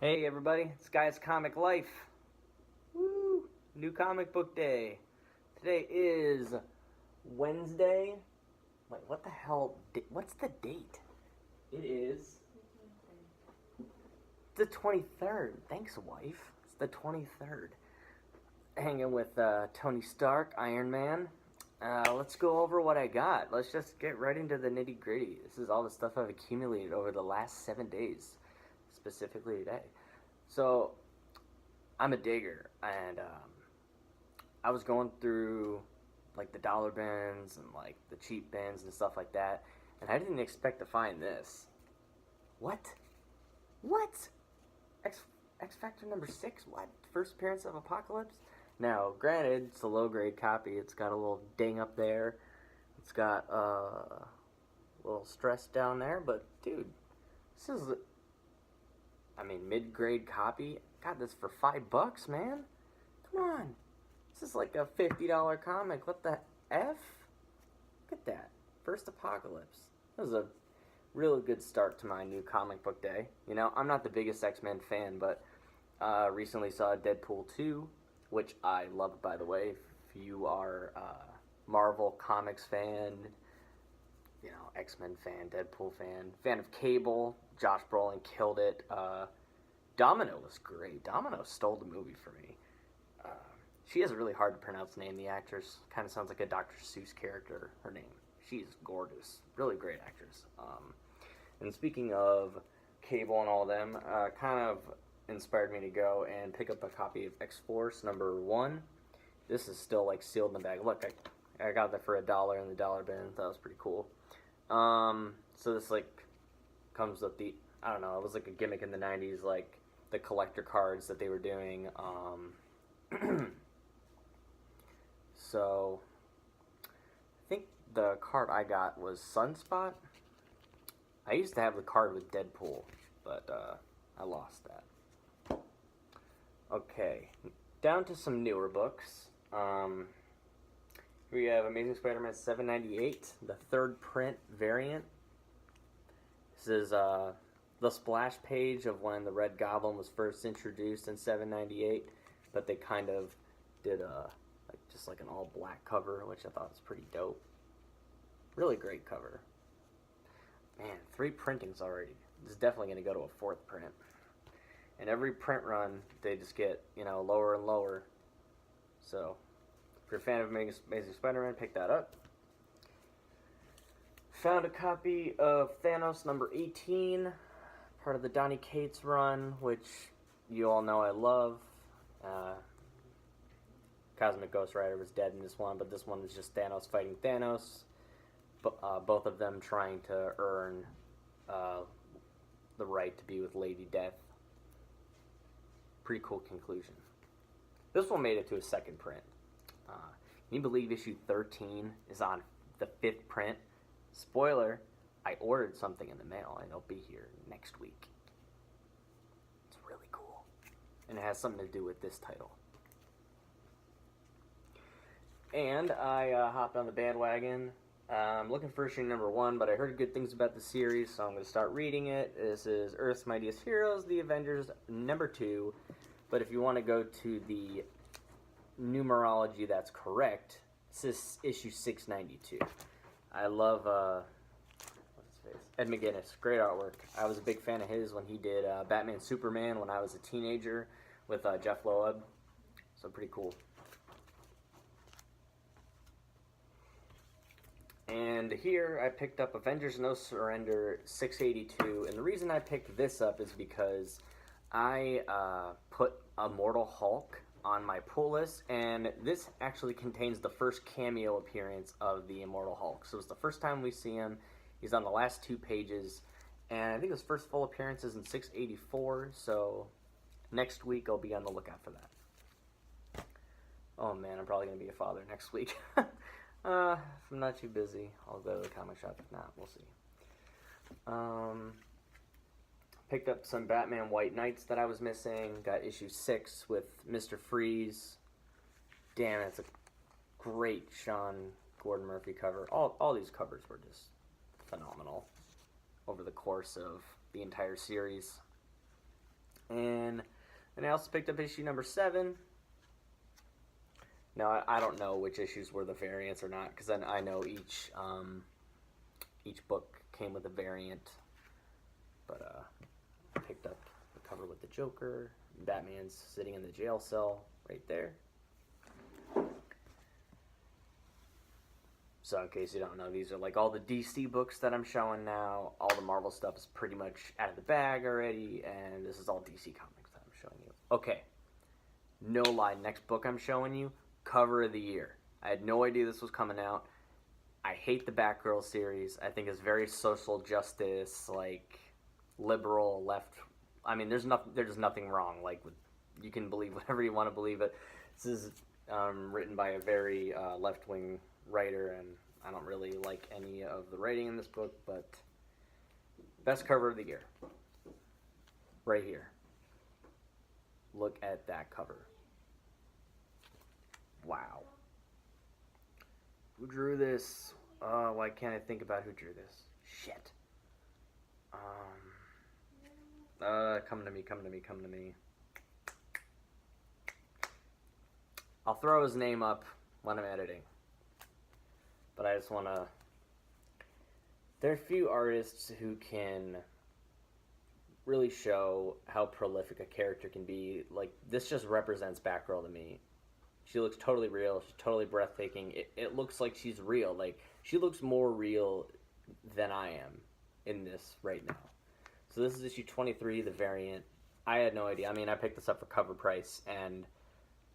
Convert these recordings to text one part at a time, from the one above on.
Hey everybody, it's Guy's Comic Life. Woo! New comic book day. Today is Wednesday. Wait, what the hell? What's the date? It is the 23rd. Thanks, wife. It's the 23rd. Hanging with Tony Stark, Iron Man. Let's go over what I got. Let's just get right into the nitty gritty. This is all the stuff I've accumulated over the last 7 days. Specifically today. So, I'm a digger, and I was going through like the dollar bins and like the cheap bins and stuff like that, and I didn't expect to find this. What? X Factor number 6? What? First appearance of Apocalypse? Now, granted, it's a low grade copy. It's got a little ding up there. It's got a little stress down there, but dude, this is mid-grade copy. Got this for $5, man. Come on. This is like a $50 comic. What the F? Look at that. First Apocalypse. That was a really good start to my new comic book day. You know, I'm not the biggest X-Men fan, but recently saw Deadpool 2, which I love, by the way. If you are a Marvel Comics fan, you know, X-Men fan, Deadpool fan of Cable, Josh Brolin killed it. Domino was great. Domino stole the movie for me. She has a really hard to pronounce name, the actress. Kind of sounds like a Dr. Seuss character, her name. She's gorgeous. Really great actress. And speaking of Cable and all of them, kind of inspired me to go and pick up a copy of X-Force number 1. This is still like sealed in the bag. Look, I got that for $1 in the dollar bin. That was pretty cool. So this like comes with the, I don't know, it was like a gimmick in the 90s, like the collector cards that they were doing. So I think the card I got was Sunspot. I used to have the card with Deadpool, but I lost that. Okay, down to some newer books. We have Amazing Spider-Man 798, the third print variant. This is the splash page of when the Red Goblin was first introduced in 798, but they kind of did just like an all black cover, which I thought was pretty dope. Really great cover. Man, 3 printings already. This is definitely going to go to a 4th print. And every print run, they just get, you know, lower and lower. So, if you're a fan of Amazing Spider-Man, pick that up. Found a copy of Thanos number 18, part of the Donny Cates run, which you all know I love. Cosmic Ghost Rider was dead in this one, but this one was just Thanos fighting Thanos. Both of them trying to earn the right to be with Lady Death. Pretty cool conclusion. This one made it to a 2nd print. Can you believe issue 13 is on the 5th print? Spoiler, I ordered something in the mail and it'll be here next week. It's really cool. And it has something to do with this title. And I hopped on the bandwagon. I'm looking for issue number 1, but I heard good things about the series, so I'm going to start reading it. This is Earth's Mightiest Heroes, The Avengers, number 2. But if you want to go to the numerology that's correct, this is issue 692. I love what's his face? Ed McGuinness. Great artwork. I was a big fan of his when he did Batman Superman when I was a teenager with Jeff Loeb. So pretty cool. And here I picked up Avengers No Surrender 682, and the reason I picked this up is because I put Immortal Hulk on my pull list, and this actually contains the first cameo appearance of the Immortal Hulk. So it's the first time we see him. He's on the last 2 pages, and I think his first full appearance is in 684, so next week I'll be on the lookout for that. Oh man, I'm probably going to be a father next week. If I'm not too busy, I'll go to the comic shop. If not, we'll see. Picked up some Batman White Knights that I was missing. Got issue 6 with Mr. Freeze. Damn, it's a great Sean Gordon Murphy cover. All these covers were just phenomenal over the course of the entire series. And And I also picked up issue number 7. Now, I don't know which issues were the variants or not, because then I know each book came with a variant. But I picked up the cover with the Joker. Batman's sitting in the jail cell right there. So in case you don't know, these are like all the DC books that I'm showing now. All the Marvel stuff is pretty much out of the bag already, and this is all DC comics that I'm showing you. Okay, no lie, next book I'm showing you, cover of the year. I had no idea this was coming out. I hate the Batgirl series. I think it's very social justice, like liberal, left. I mean, there's nothing wrong. Like, you can believe whatever you want to believe it. This is written by a very left-wing writer, and I don't really like any of the writing in this book, but best cover of the year. Right here. Look at that cover. Wow. Who drew this? Why can't I think about who drew this? Shit. Come to me. I'll throw his name up when I'm editing. But I just want to... There are few artists who can really show how prolific a character can be. Like, this just represents Batgirl to me. She looks totally real. She's totally breathtaking. It looks like she's real. Like, she looks more real than I am in this right now. So this is issue 23, the variant. I had no idea. I mean, I picked this up for cover price, and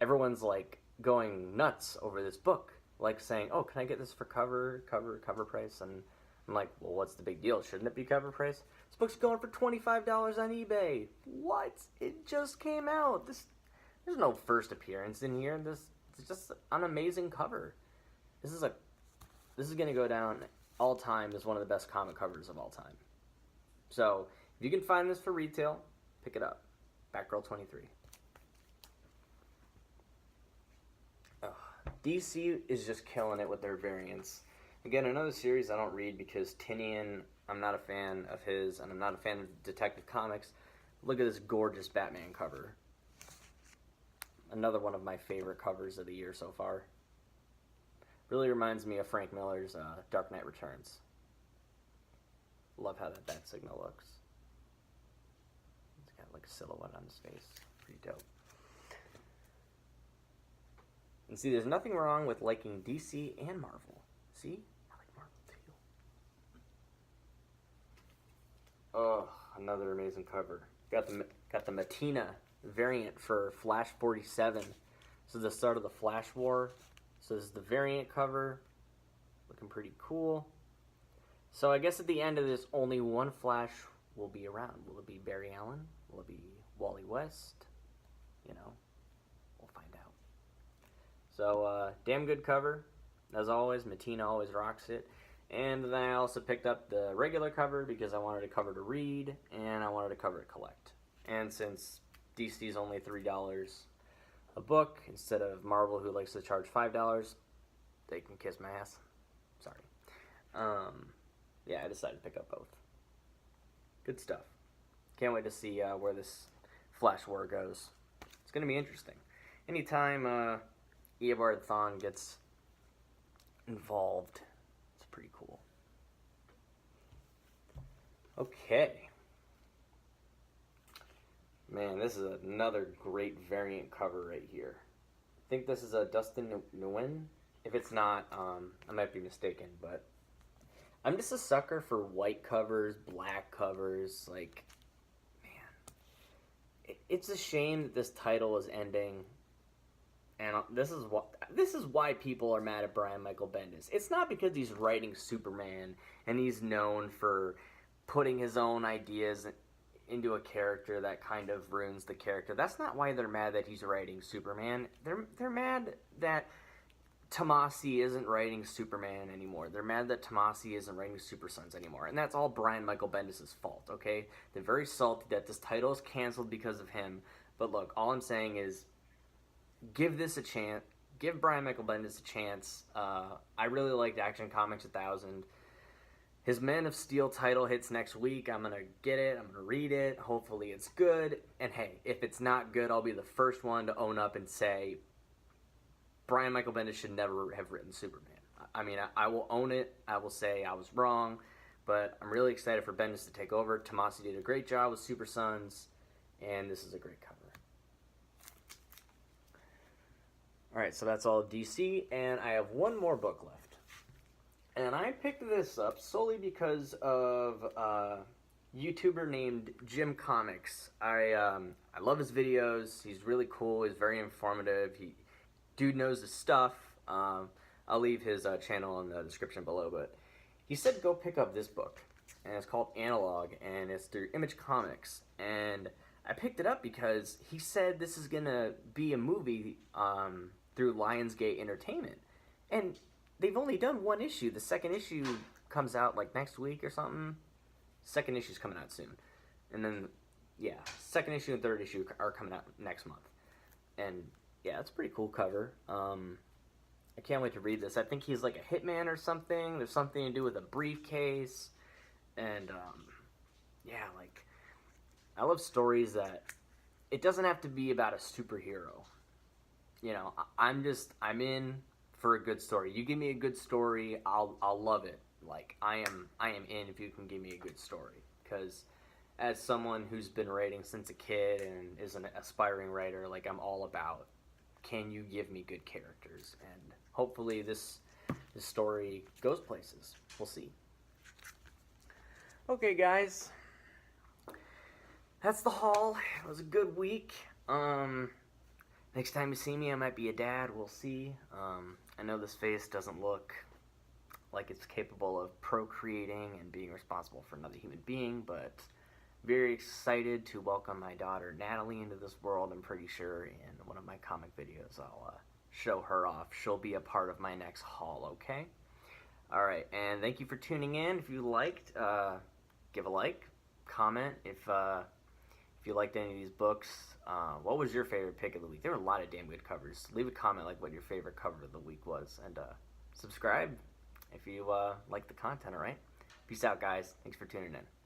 everyone's, like, going nuts over this book. Like, saying, oh, can I get this for cover price? And I'm like, well, what's the big deal? Shouldn't it be cover price? This book's going for $25 on eBay. What? It just came out. There's no first appearance in here. This is just an amazing cover. This is going to go down all time as one of the best comic covers of all time. So, if you can find this for retail, pick it up. Batgirl 23. DC is just killing it with their variants. Again, another series I don't read because Tinian, I'm not a fan of his, and I'm not a fan of Detective Comics. Look at this gorgeous Batman cover. Another one of my favorite covers of the year so far. Really reminds me of Frank Miller's Dark Knight Returns. Love how that bat signal looks. It's got like a silhouette on his face. Pretty dope. And see, there's nothing wrong with liking DC and Marvel. See? I like Marvel too. Oh, another amazing cover. Got the Matina variant for Flash 47. This is the start of the Flash War. So this is the variant cover. Looking pretty cool. So I guess at the end of this, only one Flash will be around. Will it be Barry Allen? Will it be Wally West? You know, we'll find out. So, damn good cover. As always, Matina always rocks it. And then I also picked up the regular cover because I wanted a cover to read, and I wanted a cover to collect. And since DC's only $3 a book, instead of Marvel, who likes to charge $5, they can kiss my ass. Sorry. Yeah, I decided to pick up both. Good stuff. Can't wait to see where this Flash War goes. It's going to be interesting. Anytime Eobard Thawne gets involved, it's pretty cool. Okay. Man, this is another great variant cover right here. I think this is a Dustin Nguyen. If it's not, I might be mistaken, but I'm just a sucker for white covers, black covers. Like, man, it's a shame that this title is ending. And this is why people are mad at Brian Michael Bendis. It's not because he's writing Superman and he's known for putting his own ideas into a character that kind of ruins the character. That's not why they're mad that he's writing Superman. They're mad that Tomasi isn't writing Superman anymore. They're mad that Tomasi isn't writing Super Sons anymore. And that's all Brian Michael Bendis' fault, okay? They're very salty that this title is canceled because of him. But look, all I'm saying is, give this a chance. Give Brian Michael Bendis a chance. I really liked Action Comics 1000. His Man of Steel title hits next week. I'm going to get it. I'm going to read it. Hopefully it's good. And hey, if it's not good, I'll be the first one to own up and say Brian Michael Bendis should never have written Superman. I mean, I will own it. I will say I was wrong. But I'm really excited for Bendis to take over. Tomasi did a great job with Super Sons. And this is a great cover. Alright, so that's all of DC. And I have one more book left. And I picked this up solely because of a YouTuber named Jim Comics. I love his videos. He's really cool. He's very informative. Dude knows his stuff. I'll leave his channel in the description below. But he said go pick up this book. And it's called Analog. And it's through Image Comics. And I picked it up because he said this is going to be a movie through Lionsgate Entertainment. And they've only done one issue. The second issue comes out like next week or something. Second issue's coming out soon. And then, yeah, second issue and third issue are coming out next month. And, yeah, it's a pretty cool cover. I can't wait to read this. I think he's like a hitman or something. There's something to do with a briefcase. And, yeah, like, I love stories that it doesn't have to be about a superhero. You know, I'm in for a good story. You give me a good story, I'll love it. Like I am in if you can give me a good story. Because as someone who's been writing since a kid and is an aspiring writer, like I'm all about, can you give me good characters? And hopefully this story goes places. We'll see. Okay, guys, that's the haul. It was a good week. Next time you see me, I might be a dad. We'll see. I know this face doesn't look like it's capable of procreating and being responsible for another human being, but very excited to welcome my daughter Natalie into this world. I'm pretty sure in one of my comic videos I'll show her off. She'll be a part of my next haul, okay? Alright, and thank you for tuning in. If you liked, give a like, comment. If you liked any of these books, what was your favorite pick of the week? There were a lot of damn good covers. Leave a comment like what your favorite cover of the week was. And subscribe if you like the content, alright? Peace out, guys. Thanks for tuning in.